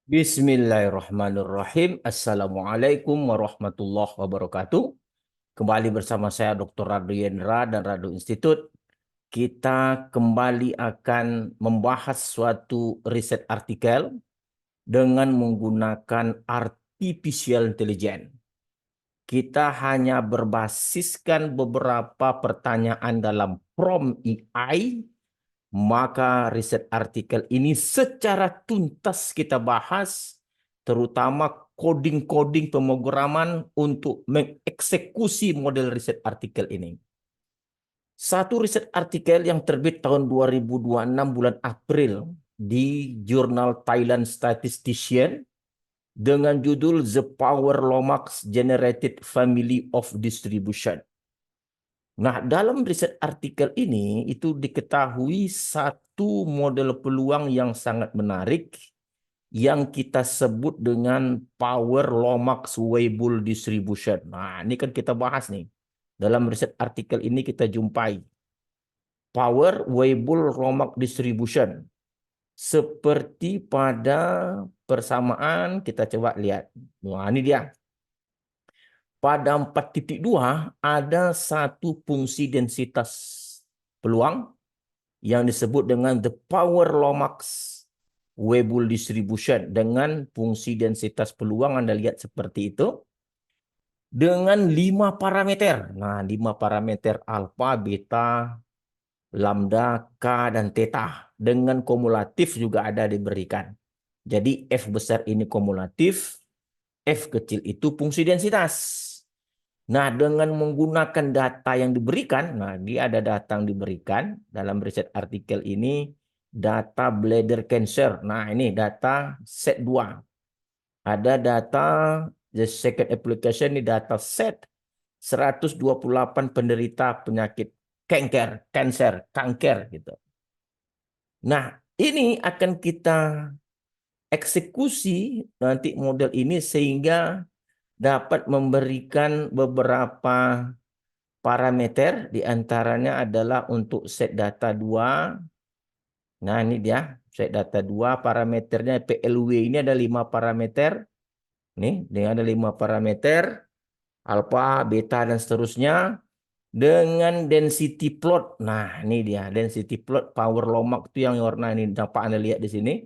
Bismillahirrahmanirrahim. Assalamualaikum warahmatullahi wabarakatuh. Kembali bersama saya Dr. Radu Yendra dan Radu Institute. Kita kembali akan membahas suatu riset artikel dengan menggunakan artificial intelligence. Kita hanya berbasiskan beberapa pertanyaan dalam prompt AI, maka riset artikel ini secara tuntas kita bahas, terutama coding-coding pemrograman untuk mengeksekusi model riset artikel ini. Satu riset artikel yang terbit tahun 2026 bulan April di jurnal Thailand Statistician dengan judul The Power Lomax Generated Family of Distribution. Nah, dalam riset artikel ini itu diketahui satu model peluang yang sangat menarik yang kita sebut dengan Power Lomax Weibull Distribution. Nah, ini kan kita bahas nih. Dalam riset artikel ini kita jumpai Power Weibull Lomax Distribution. Seperti pada persamaan kita coba lihat. Nah, ini dia. Pada 4.2 ada satu fungsi densitas peluang yang disebut dengan the power Lomax Weibull distribution dengan fungsi densitas peluang Anda lihat seperti itu dengan 5 parameter. Nah, 5 parameter alfa, beta, lambda, K, dan theta. Dengan kumulatif juga ada diberikan. Jadi F besar ini kumulatif, F kecil itu fungsi densitas. Nah, dengan menggunakan data yang diberikan, nah dia ada data yang diberikan dalam riset artikel ini, data bladder cancer. Nah, ini data set 2. Ada data the second application, ini data set 128 penderita penyakit kanker gitu. Nah, ini akan kita eksekusi nanti model ini sehingga dapat memberikan beberapa parameter, diantaranya adalah untuk set data 2. Nah, ini dia set data 2, parameternya PLW ini ada 5 parameter. Nih, dengan ada 5 parameter, alfa, beta, dan seterusnya. Dengan density plot. Nah, ini dia density plot power Lomax itu yang warna ini dapat Anda lihat di sini.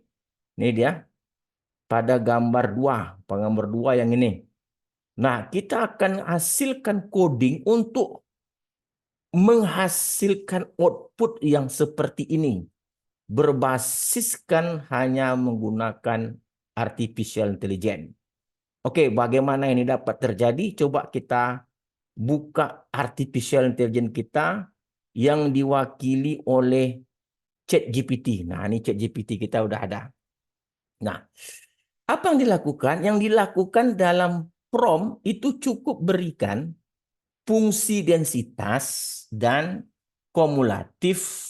Ini dia pada gambar 2, gambar 2 yang ini. Nah, kita akan hasilkan coding untuk menghasilkan output yang seperti ini. Berbasiskan hanya menggunakan artificial intelligence. Oke, bagaimana ini dapat terjadi? Coba kita buka artificial intelligence kita yang diwakili oleh ChatGPT. Nah, ini ChatGPT kita udah ada. Nah, apa yang dilakukan? Yang dilakukan dalam prompt itu cukup berikan fungsi densitas dan kumulatif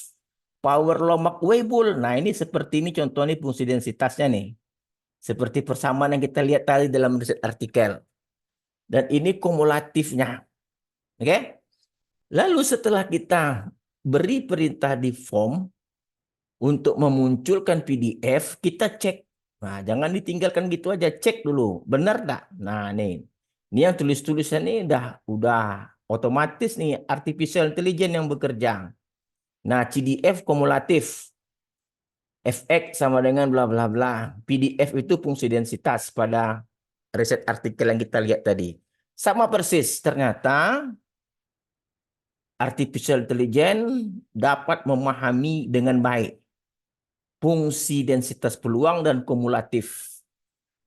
power Lomax Weibull. Nah, ini seperti ini contohnya fungsi densitasnya nih. Seperti persamaan yang kita lihat tadi dalam riset artikel. Dan ini kumulatifnya. Oke? Lalu setelah kita beri perintah di form untuk memunculkan PDF, kita cek. Nah, jangan ditinggalkan gitu aja, cek dulu. Benar enggak? Nah, nih. Ini yang tulis-tulisan ini udah otomatis nih artificial intelligence yang bekerja. Nah, CDF kumulatif. FX sama dengan bla bla bla. PDF itu fungsi densitas pada riset artikel yang kita lihat tadi. Sama persis, ternyata artificial intelligence dapat memahami dengan baik fungsi densitas peluang dan kumulatif.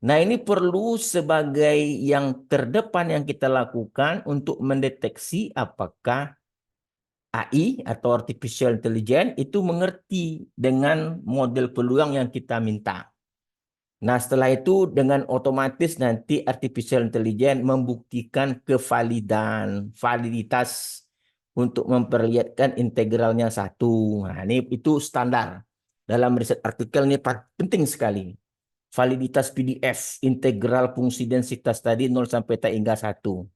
Nah, ini perlu sebagai yang terdepan yang kita lakukan untuk mendeteksi apakah AI atau artificial intelligence itu mengerti dengan model peluang yang kita minta. Nah, setelah itu dengan otomatis nanti artificial intelligence membuktikan validitas untuk memperlihatkan integralnya 1. Nah, ini itu standar. Dalam riset artikel ini penting sekali. Validitas PDF, integral fungsi densitas tadi 0 sampai T hingga 1.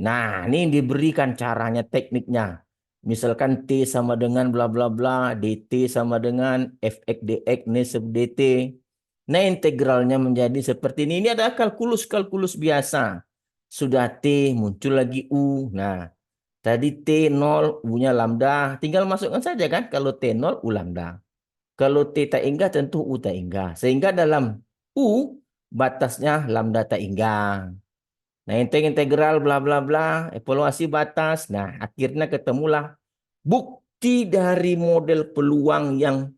Nah, ini diberikan caranya, tekniknya. Misalkan T sama dengan bla bla bla, DT sama dengan FX DX, ini sub DT. Nah, integralnya menjadi seperti ini. Ini adalah kalkulus-kalkulus biasa. Sudah T, muncul lagi U. Nah, tadi T0, U-nya lambda. Tinggal masukkan saja kan. Kalau T0, U lambda. Kalau T tak inggah, tentu U tak inggah. Sehingga dalam U, batasnya lambda tak inggah. Nah, integral bla bla bla, evaluasi batas. Nah, akhirnya ketemulah bukti dari model peluang yang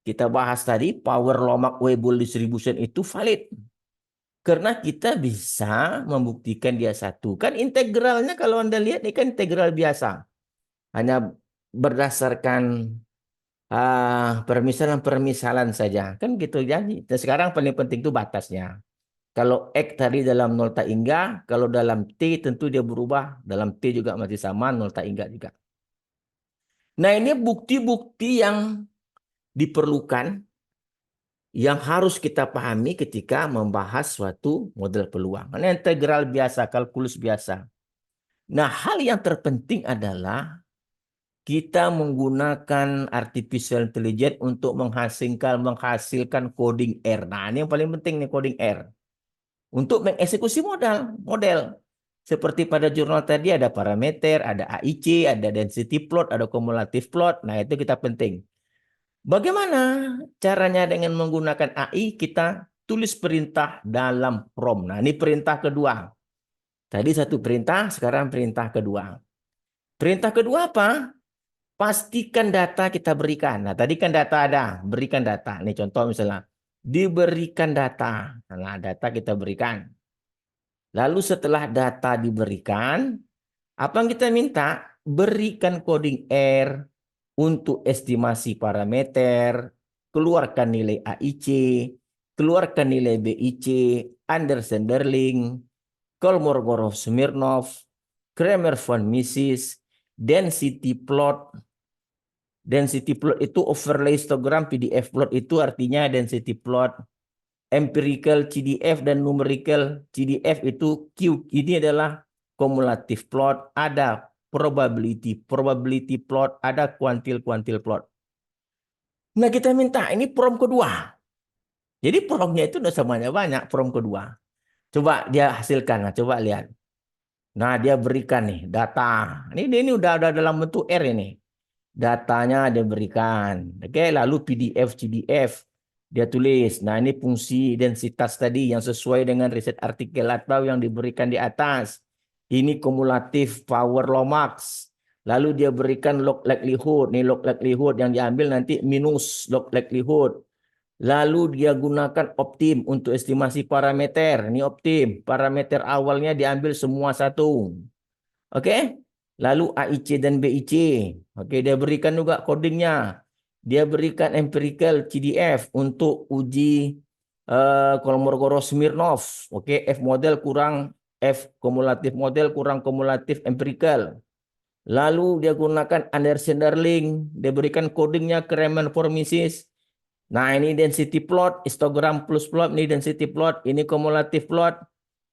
kita bahas tadi, power Lomax-Weibull distribution itu valid. Karena kita bisa membuktikan dia satu. Kan integralnya kalau Anda lihat ini kan integral biasa. Hanya berdasarkan permisalan-permisalan saja. Kan gitu jadi. Dan sekarang paling penting itu batasnya. Kalau X tadi dalam 0 tak hingga, kalau dalam T tentu dia berubah. Dalam T juga masih sama, 0 tak hingga juga. Nah, ini bukti-bukti yang diperlukan, yang harus kita pahami ketika membahas suatu model peluang. Ini integral biasa, kalkulus biasa. Nah, hal yang terpenting adalah kita menggunakan artificial intelligence untuk menghasilkan coding R. Nah, ini yang paling penting nih, coding R. Untuk mengeksekusi model. Seperti pada jurnal tadi ada parameter, ada AIC, ada density plot, ada cumulative plot. Nah, itu kita penting. Bagaimana caranya dengan menggunakan AI? Kita tulis perintah dalam prompt. Nah, ini perintah kedua. Tadi satu perintah, sekarang perintah kedua. Perintah kedua apa? Pastikan data kita berikan. Nah, tadi kan data ada, berikan data. Nih contoh misalnya, diberikan data. Nah, data kita berikan. Lalu setelah data diberikan, apa yang kita minta? Berikan coding R untuk estimasi parameter, keluarkan nilai AIC, keluarkan nilai BIC, Anderson-Darling, Kolmogorov-Smirnov, Kramer-von Mises, density plot. Density plot itu overlay histogram, PDF plot itu artinya density plot. Empirical CDF dan numerical CDF itu Q. Ini adalah cumulative plot, ada probability plot, ada kuantil plot. Nah, kita minta ini prom kedua. Jadi promnya itu udah semuanya banyak, prom kedua. Coba dia hasilkan, nah, coba lihat. Nah, dia berikan nih data. Ini udah dalam bentuk R ini. Datanya dia berikan. Oke, lalu PDF, CDF. Dia tulis. Nah, ini fungsi densitas tadi yang sesuai dengan riset artikel atau yang diberikan di atas. Ini kumulatif power Lomax. Lalu dia berikan log likelihood. Nih log likelihood yang diambil nanti minus log likelihood. Lalu dia gunakan optim untuk estimasi parameter. Ini optim. Parameter awalnya diambil semua satu. Oke. Lalu AIC dan BIC. Oke, dia berikan juga codingnya. Dia berikan empirical CDF untuk uji Kolmogorov-Smirnov. Oke, F model kurang F kumulatif model kurang kumulatif empirical. Lalu dia gunakan Anderson-Darling. Dia berikan codingnya Kramer-von Mises. Nah, ini density plot, histogram plus plot, ini density plot, ini cumulative plot,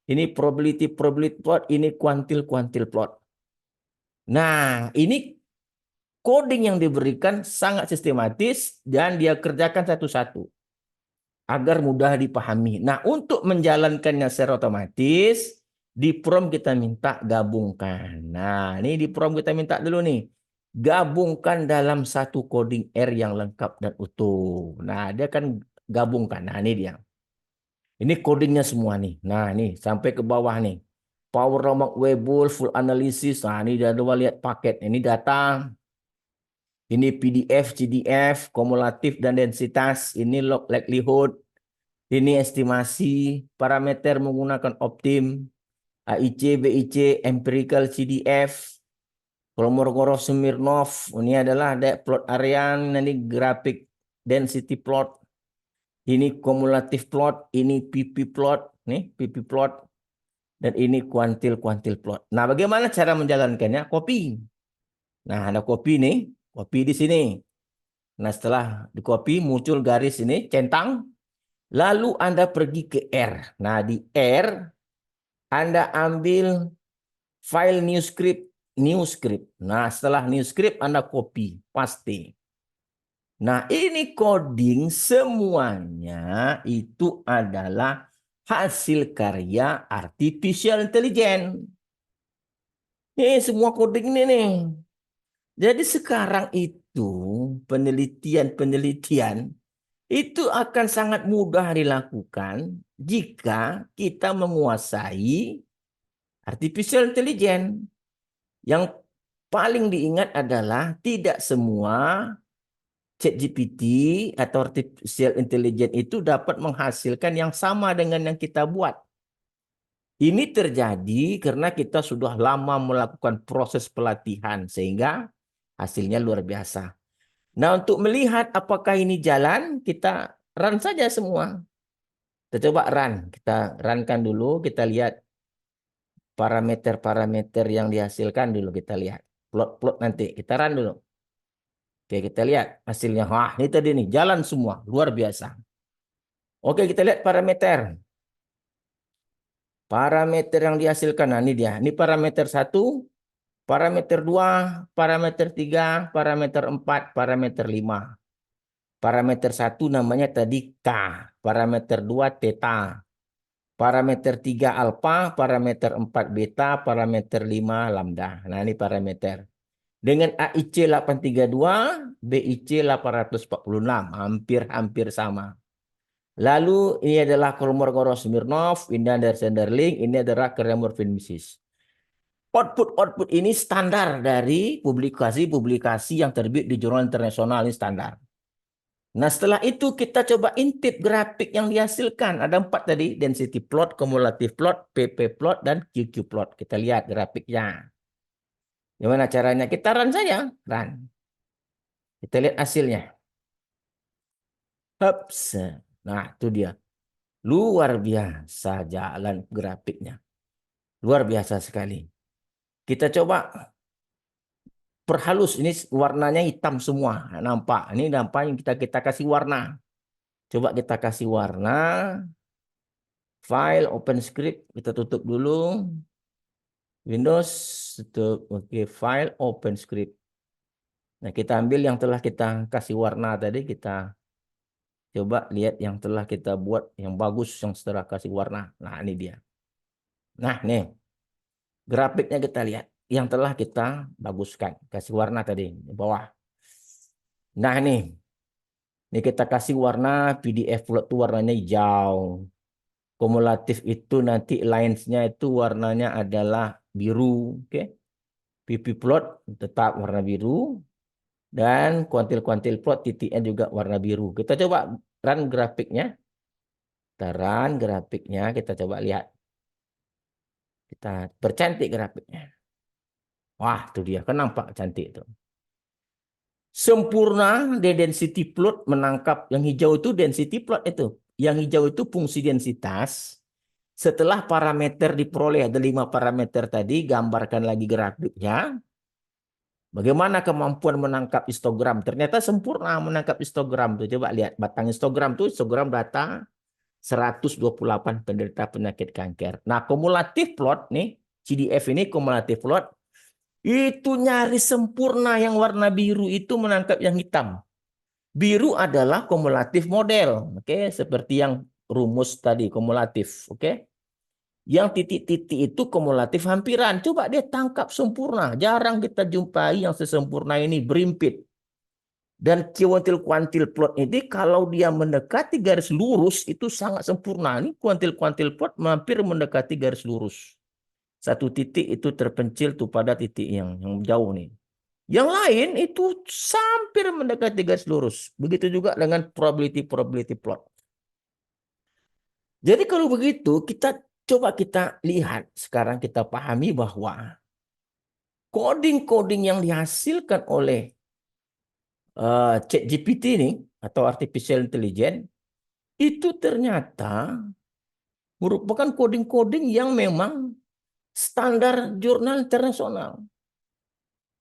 ini probability plot, ini kuantil plot. Nah, ini coding yang diberikan sangat sistematis dan dia kerjakan satu-satu agar mudah dipahami. Nah, untuk menjalankannya secara otomatis, di prompt kita minta gabungkan. Nah, ini di prompt kita minta dulu nih. Gabungkan dalam satu coding R yang lengkap dan utuh. Nah, dia kan gabungkan. Nah, ini dia. Ini codingnya semua nih. Nah, ini sampai ke bawah nih. Power Lomax-Weibull full analysis. Nah, ini udah lihat paket. Ini data. Ini PDF, CDF, kumulatif dan densitas. Ini log likelihood. Ini estimasi parameter menggunakan optim. AIC, BIC, empirical CDF. Kolmogorov-Smirnov. Ini adalah plot area. Ini grafik density plot. Ini kumulatif plot. Ini PP plot. Nih, PP plot. Dan ini kuantil plot. Nah, bagaimana cara menjalankannya? Copy. Nah, ada copy nih. Copy di sini. Nah, setelah di copy muncul garis ini, centang. Lalu Anda pergi ke R. Nah, di R, Anda ambil file new script. Nah, setelah new script, Anda copy, paste. Nah, ini coding semuanya itu adalah hasil karya artificial intelligence. Nih, semua coding ini nih. Jadi sekarang itu penelitian-penelitian itu akan sangat mudah dilakukan jika kita menguasai artificial intelligence. Yang paling diingat adalah tidak semua ChatGPT atau artificial intelligence itu dapat menghasilkan yang sama dengan yang kita buat. Ini terjadi karena kita sudah lama melakukan proses pelatihan sehingga hasilnya luar biasa. Nah, untuk melihat apakah ini jalan, kita run saja semua. Kita coba run. Kita runkan dulu, kita lihat parameter-parameter yang dihasilkan dulu, kita lihat. Plot-plot nanti, kita run dulu. Oke, kita lihat hasilnya. Wah, ini tadi nih, jalan semua. Luar biasa. Oke, kita lihat parameter. Parameter yang dihasilkan. Nah, ini dia. Ini parameter 1, parameter 2, parameter 3, parameter 4, parameter 5. Parameter 1 namanya tadi K. Parameter 2 theta. Parameter 3 alfa, parameter 4 beta, parameter 5 lambda. Nah, ini parameter. Dengan AIC 832, BIC 846, hampir-hampir sama. Lalu ini adalah Kolmogorov-Smirnov, ini adalah Senderling, ini adalah Kramer-Finmises. Output ini standar dari publikasi-publikasi yang terbit di jurnal internasional, ini standar. Nah, setelah itu kita coba intip grafik yang dihasilkan. Ada 4 tadi, density plot, cumulative plot, PP plot, dan QQ plot. Kita lihat grafiknya. Gimana caranya? Kita run saja. Run. Kita lihat hasilnya. Hups. Nah, itu dia. Luar biasa jalan grafiknya. Luar biasa sekali. Kita coba perhalus. Ini warnanya hitam semua. Nampak. Ini nampak yang kita kasih warna. Coba kita kasih warna. File, open script. Kita tutup dulu. Windows, tutup. Oke, file, open script. Nah, kita ambil yang telah kita kasih warna tadi. Kita coba lihat yang telah kita buat. Yang bagus yang setelah kasih warna. Nah, ini dia. Nah, nih. Grafiknya kita lihat. Yang telah kita baguskan. Kasih warna tadi. Di bawah. Nah, nih. Ini kita kasih warna PDF plot itu warnanya hijau. Kumulatif itu nanti lines-nya itu warnanya adalah biru. Oke. PP plot tetap warna biru. Dan kuantil-kuantil plot titiknya juga warna biru. Kita coba run grafiknya. Kita run grafiknya. Kita coba lihat. Kita percantik grafiknya. Wah, itu dia. Kan nampak cantik itu. Sempurna density plot menangkap yang hijau itu density plot itu. Yang hijau itu fungsi densitas. Setelah parameter diperoleh ada 5 parameter tadi, gambarkan lagi grafiknya. Bagaimana kemampuan menangkap histogram? Ternyata sempurna menangkap histogram tuh. Coba lihat batang histogram tuh, histogram data 128 penderita penyakit kanker. Nah, kumulatif plot nih, CDF ini kumulatif plot itu nyaris sempurna, yang warna biru itu menangkap yang hitam. Biru adalah kumulatif model, oke, seperti yang rumus tadi kumulatif, oke. Yang titik-titik itu kumulatif hampiran. Coba dia tangkap sempurna. Jarang kita jumpai yang sesempurna ini, berimpit. Dan kuantil-kuantil plot ini kalau dia mendekati garis lurus itu sangat sempurna. Ini kuantil-kuantil plot hampir mendekati garis lurus. Satu titik itu terpencil tuh pada titik yang jauh nih. Yang lain itu hampir mendekati garis lurus. Begitu juga dengan probability plot. Jadi kalau begitu kita coba kita lihat sekarang, kita pahami bahwa coding-coding yang dihasilkan oleh ChatGPT ini atau artificial intelligence itu ternyata merupakan coding-coding yang memang standar jurnal internasional.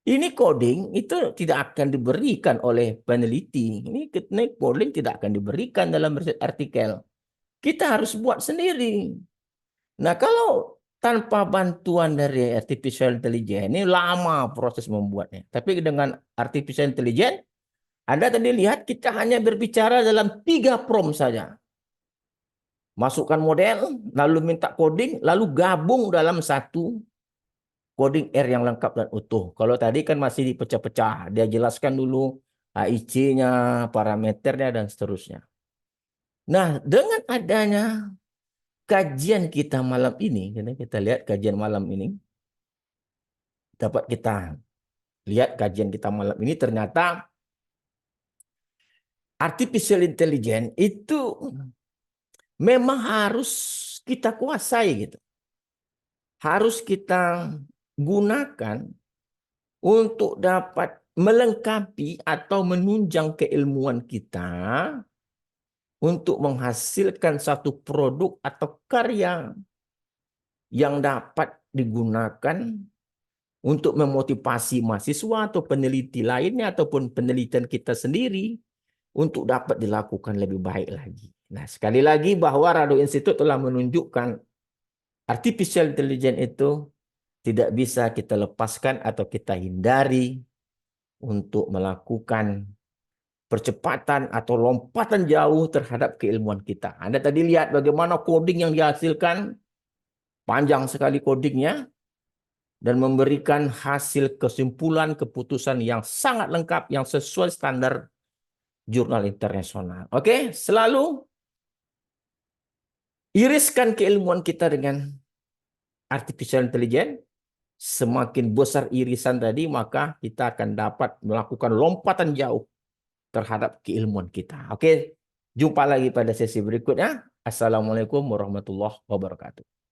Ini coding itu tidak akan diberikan oleh peneliti. Ini coding tidak akan diberikan dalam riset artikel. Kita harus buat sendiri. Nah, kalau tanpa bantuan dari artificial intelligence, ini lama proses membuatnya. Tapi dengan artificial intelligence, Anda tadi lihat kita hanya berbicara dalam 3 prompt saja. Masukkan model, lalu minta coding, lalu gabung dalam satu coding R yang lengkap dan utuh. Kalau tadi kan masih dipecah-pecah. Dia jelaskan dulu AIC-nya, parameternya, dan seterusnya. Nah, dengan adanya kajian kita malam ini, kita lihat kajian malam ini, dapat kita lihat kajian kita malam ini ternyata artificial intelligence itu memang harus kita kuasai gitu. Harus kita gunakan untuk dapat melengkapi atau menunjang keilmuan kita untuk menghasilkan satu produk atau karya yang dapat digunakan untuk memotivasi mahasiswa atau peneliti lainnya ataupun penelitian kita sendiri untuk dapat dilakukan lebih baik lagi. Nah, sekali lagi bahwa Rado Institute telah menunjukkan artificial intelligence itu tidak bisa kita lepaskan atau kita hindari untuk melakukan percepatan atau lompatan jauh terhadap keilmuan kita. Anda tadi lihat bagaimana coding yang dihasilkan, panjang sekali codingnya, dan memberikan hasil kesimpulan keputusan yang sangat lengkap, yang sesuai standar jurnal internasional. Oke, selalu iriskan keilmuan kita dengan artificial intelligence. Semakin besar irisan tadi, maka kita akan dapat melakukan lompatan jauh terhadap keilmuan kita. Oke, jumpa lagi pada sesi berikutnya. Assalamualaikum warahmatullahi wabarakatuh.